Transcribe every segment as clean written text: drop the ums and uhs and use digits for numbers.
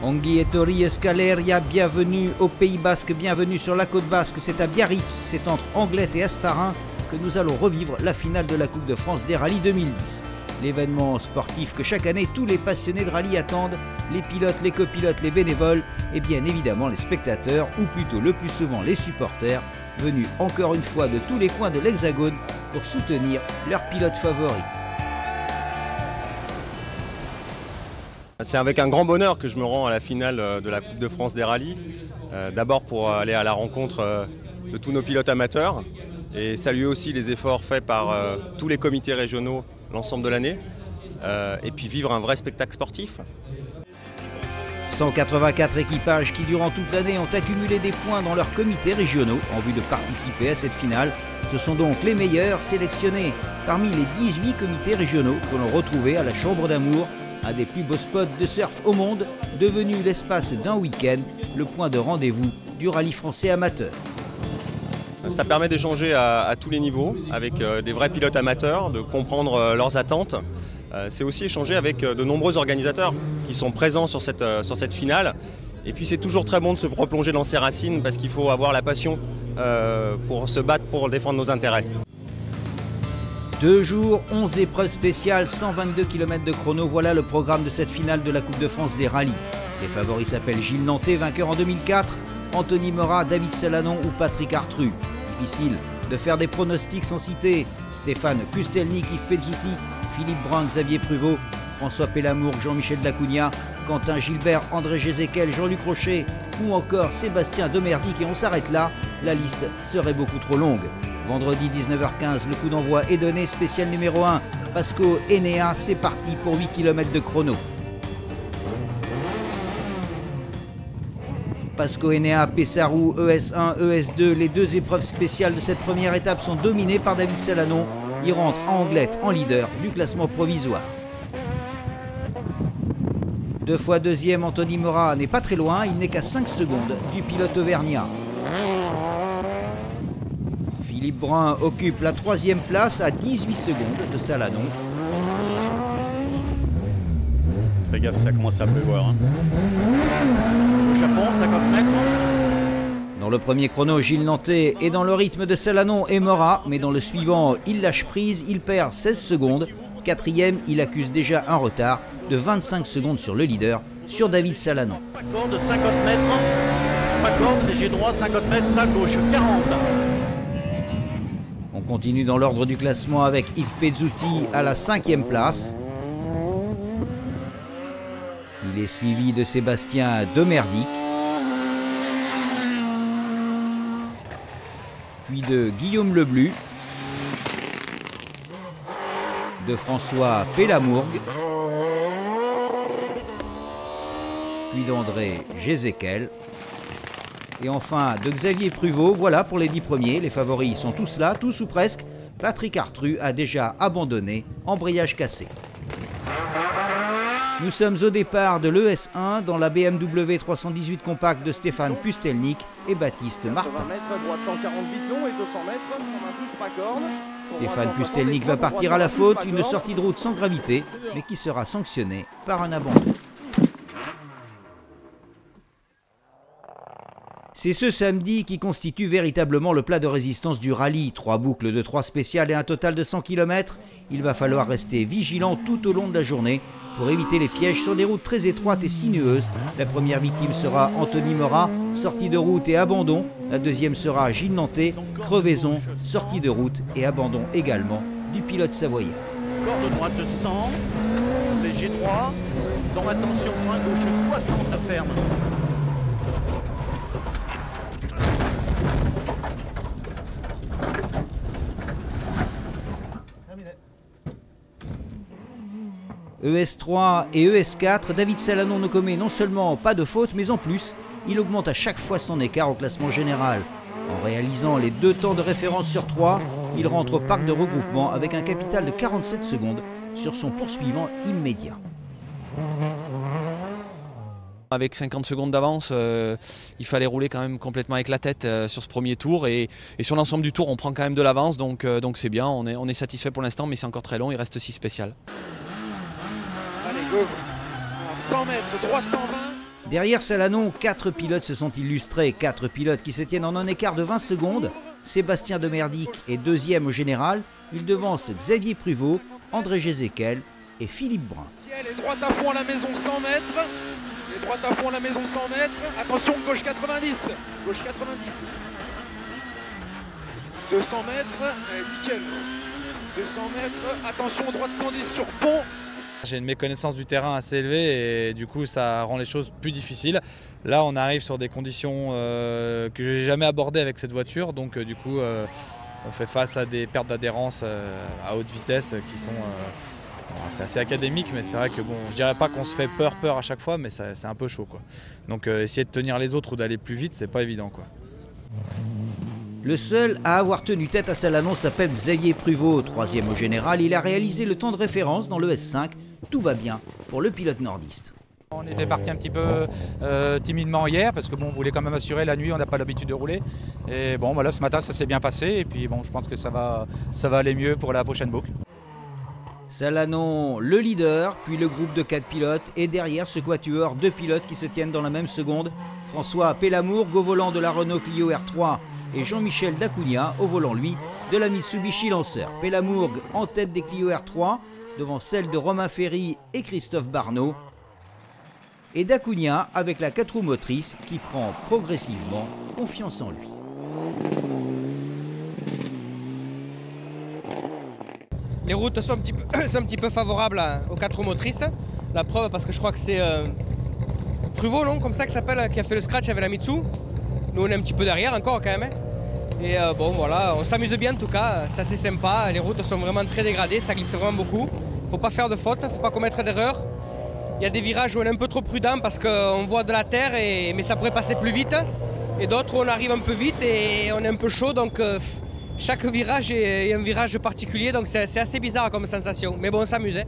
Ongi Etorri Euskaleria, bienvenue au Pays Basque, bienvenue sur la côte basque, c'est à Biarritz, c'est entre Anglette et Hasparren que nous allons revivre la finale de la Coupe de France des rallyes 2010. L'événement sportif que chaque année tous les passionnés de rallye attendent, les pilotes, les copilotes, les bénévoles et bien évidemment les spectateurs, ou plutôt le plus souvent les supporters, venus encore une fois de tous les coins de l'Hexagone pour soutenir leur pilote favori. C'est avec un grand bonheur que je me rends à la finale de la Coupe de France des rallyes. D'abord pour aller à la rencontre de tous nos pilotes amateurs et saluer aussi les efforts faits par tous les comités régionaux l'ensemble de l'année et puis vivre un vrai spectacle sportif. 184 équipages qui durant toute l'année ont accumulé des points dans leurs comités régionaux en vue de participer à cette finale. Ce sont donc les meilleurs sélectionnés parmi les 18 comités régionaux que l'on retrouvait à la Chambre d'Amour, un des plus beaux spots de surf au monde, devenu l'espace d'un week-end, le point de rendez-vous du rallye français amateur. Ça permet d'échanger à tous les niveaux avec des vrais pilotes amateurs, de comprendre leurs attentes. C'est aussi échanger avec de nombreux organisateurs qui sont présents sur cette finale. Et puis c'est toujours très bon de se replonger dans ses racines parce qu'il faut avoir la passion pour se battre pour défendre nos intérêts. 2 jours, 11 épreuves spéciales, 122 km de chrono, voilà le programme de cette finale de la Coupe de France des rallyes. Les favoris s'appellent Gilles Nantais, vainqueur en 2004, Anthony Morat, David Salanon ou Patrick Artru. Difficile de faire des pronostics sans citer Stéphane Pustelnik, Yves Pezzuti, Philippe Brun, Xavier Pruvot, François Pellamour, Jean-Michel Dacugna, Quentin Gilbert, André Gézéquel, Jean-Luc Rocher ou encore Sébastien Demerdic, et on s'arrête là, la liste serait beaucoup trop longue. Vendredi 19h15, le coup d'envoi est donné, spécial numéro 1, Pasco Enea, c'est parti pour 8 km de chrono. Pasco Enea, Pessarou, ES1, ES2, les 2 épreuves spéciales de cette première étape sont dominées par David Salanon. Il rentre à Anglette en leader du classement provisoire. 2 fois deuxième, Anthony Morat n'est pas très loin, il n'est qu'à 5 secondes du pilote auvergnat. Philippe Brun occupe la 3e place à 18 secondes de Salanon. Fais gaffe, ça commence à pleuvoir. Hein. Le Japon, 50 mètres. Dans le premier chrono, Gilles Nantais est dans le rythme de Salanon et Morat, mais dans le suivant, il lâche prise, il perd 16 secondes. 4e, il accuse déjà un retard de 25 secondes sur le leader, sur David Salanon. Pas corde, 50 mètres. Pas corde, léger droit, 50 mètres, salle gauche, 40. On continue dans l'ordre du classement avec Yves Pezzuti à la 5e place. Il est suivi de Sébastien Demerdic, puis de Guillaume Leblu, de François Pellamour, puis d'André Gézéquel, et enfin de Xavier Pruvot. Voilà pour les 10 premiers, les favoris sont tous là, tous ou presque. Patrick Artru a déjà abandonné, embrayage cassé. Nous sommes au départ de l'ES1 dans la BMW 318 compacte de Stéphane Pustelnik et Baptiste Martin. Stéphane Pustelnik va partir à la faute, une sortie de route sans gravité, mais qui sera sanctionnée par un abandon. C'est ce samedi qui constitue véritablement le plat de résistance du rallye. 3 boucles de 3 spéciales et un total de 100 km. Il va falloir rester vigilant tout au long de la journée pour éviter les pièges sur des routes très étroites et sinueuses. La première victime sera Anthony Morat, sortie de route et abandon. La deuxième sera Gilles Nantais, crevaison, sortie de route et abandon également du pilote savoyard. Corde droite 100, léger droit, dans l'attention, frein gauche 60 ferme. ES3 et ES4, David Salanon ne commet non seulement pas de faute, mais en plus, il augmente à chaque fois son écart au classement général. En réalisant les 2 temps de référence sur 3, il rentre au parc de regroupement avec un capital de 47 secondes sur son poursuivant immédiat. Avec 50 secondes d'avance, il fallait rouler quand même complètement avec la tête sur ce premier tour et sur l'ensemble du tour on prend quand même de l'avance, donc c'est bien, on est satisfait pour l'instant, mais c'est encore très long, il reste 6 spéciales. Allez, go. 100 mètres, droit 120. Derrière Salanon, 4 pilotes se sont illustrés, 4 pilotes qui se tiennent en un écart de 20 secondes. Sébastien Demerdic est deuxième au général, il devance Xavier Pruvot, André Gézéquel et Philippe Brun. Les droites à fond à la maison 100 mètres, les droites à fond à la maison 100 mètres, attention gauche 90, gauche 90, 200 mètres, nickel, 200 mètres, attention droite 110 sur pont. J'ai une méconnaissance du terrain assez élevée et du coup ça rend les choses plus difficiles. Là on arrive sur des conditions que je n'ai jamais abordées avec cette voiture, donc du coup on fait face à des pertes d'adhérence à haute vitesse qui sont... c'est assez académique, mais c'est vrai que bon, je dirais pas qu'on se fait peur à chaque fois, mais c'est un peu chaud, quoi. Donc essayer de tenir les autres ou d'aller plus vite, c'est pas évident, quoi. Le seul à avoir tenu tête à Salanon s'appelle Xavier Pruvot, troisième au général. Il a réalisé le temps de référence dans le S5. Tout va bien pour le pilote nordiste. On était parti un petit peu timidement hier parce que bon, on voulait quand même assurer la nuit, on n'a pas l'habitude de rouler. Et bon, voilà, ce matin ça s'est bien passé et puis bon, je pense que ça va aller mieux pour la prochaine boucle. Salanon, le leader, puis le groupe de 4 pilotes et derrière ce quatuor, 2 pilotes qui se tiennent dans la même seconde. François Pellamour, au volant de la Renault Clio R3 et Jean-Michel Dacugna au volant, lui, de la Mitsubishi Lancer. Pellamour en tête des Clio R3, devant celle de Romain Ferry et Christophe Barneau. Et Dacugna avec la 4 roues motrices qui prend progressivement confiance en lui. Les routes sont un petit peu favorables aux 4 roues motrices. La preuve parce que je crois que c'est Pruvot, non, comme ça que s'appelle, qui a fait le scratch avec la Mitsu. Nous on est un petit peu derrière encore quand même. Et bon voilà, on s'amuse bien en tout cas, c'est assez sympa. Les routes sont vraiment très dégradées, ça glisse vraiment beaucoup. Faut pas faire de faute, faut pas commettre d'erreurs. Il y a des virages où on est un peu trop prudent parce qu'on voit de la terre, mais ça pourrait passer plus vite. Et d'autres où on arrive un peu vite et on est un peu chaud, donc chaque virage est un virage particulier, donc c'est assez bizarre comme sensation. Mais bon, on s'amuse.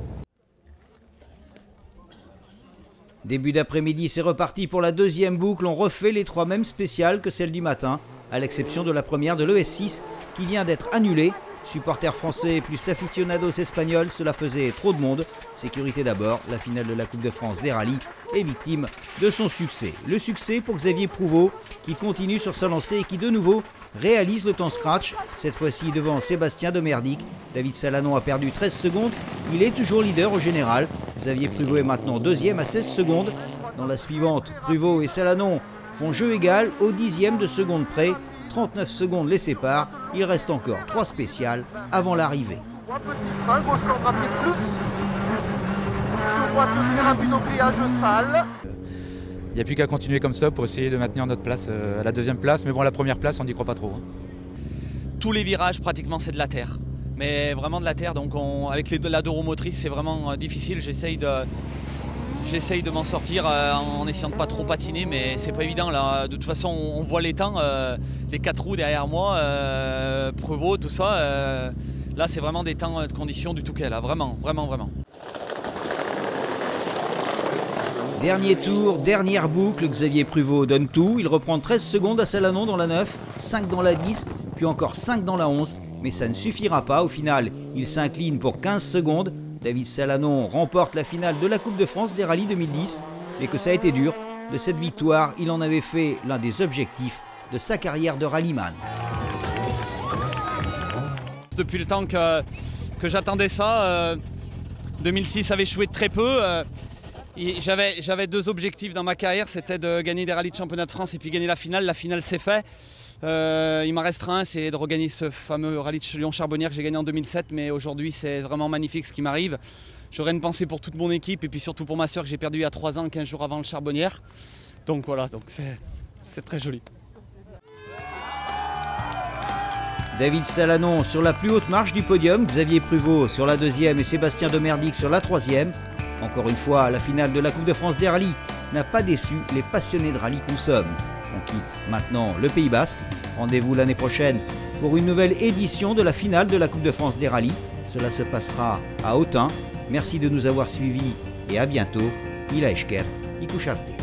Début d'après-midi, c'est reparti pour la deuxième boucle. On refait les 3 mêmes spéciales que celles du matin, à l'exception de la première de l'ES6 qui vient d'être annulée. Supporters français plus aficionados espagnols, cela faisait trop de monde. Sécurité d'abord, la finale de la Coupe de France des rallyes est victime de son succès. Le succès pour Xavier Pruvot qui continue sur sa lancée et qui de nouveau réalise le temps scratch, cette fois-ci devant Sébastien Demerdic. David Salanon a perdu 13 secondes, il est toujours leader au général. Xavier Pruvot est maintenant deuxième à 16 secondes. Dans la suivante, Pruvot et Salanon font jeu égal au 10e de seconde près. 39 secondes les séparent, il reste encore 3 spéciales avant l'arrivée. 3 petits freins, gauche corde rapide plus. Sur droite, très rapide au grillage sale. Il n'y a plus qu'à continuer comme ça pour essayer de maintenir notre place à la deuxième place, mais bon, la première place, on n'y croit pas trop. Tous les virages, pratiquement, c'est de la terre. Mais vraiment de la terre, donc avec la 2 roues motrices, c'est vraiment difficile. J'essaye de m'en sortir en essayant de pas trop patiner, mais c'est pas évident là. De toute façon, on voit les temps, les 4 roues derrière moi, Pruvot, tout ça. Là, c'est vraiment des temps de conditions du Touquet, là, vraiment. Dernier tour, dernière boucle, Xavier Pruvot donne tout. Il reprend 13 secondes à Salanon dans la 9, 5 dans la 10, puis encore 5 dans la 11. Mais ça ne suffira pas. Au final, il s'incline pour 15 secondes. David Salanon remporte la finale de la Coupe de France des rallyes 2010. Et que ça a été dur. De cette victoire, il en avait fait l'un des objectifs de sa carrière de rallyman. Depuis le temps que j'attendais ça, 2006 avait échoué de très peu. J'avais 2 objectifs dans ma carrière, c'était de gagner des rallyes de championnat de France et puis gagner la finale. La finale c'est fait. Il m'en restera un, c'est de regagner ce fameux rallye de Lyon-Charbonnières que j'ai gagné en 2007. Mais aujourd'hui c'est vraiment magnifique ce qui m'arrive. J'aurais une pensée pour toute mon équipe et puis surtout pour ma soeur que j'ai perdue il y a 3 ans, 15 jours avant le Charbonnières. Donc voilà, donc c'est très joli. David Salanon sur la plus haute marche du podium, Xavier Pruvot sur la 2e et Sébastien Demerdic sur la 3e. Encore une fois, la finale de la Coupe de France des rallyes n'a pas déçu les passionnés de rallye que nous sommes. On quitte maintenant le Pays Basque. Rendez-vous l'année prochaine pour une nouvelle édition de la finale de la Coupe de France des rallyes. Cela se passera à Autun. Merci de nous avoir suivis et à bientôt. Ila Esker, Ikusharte.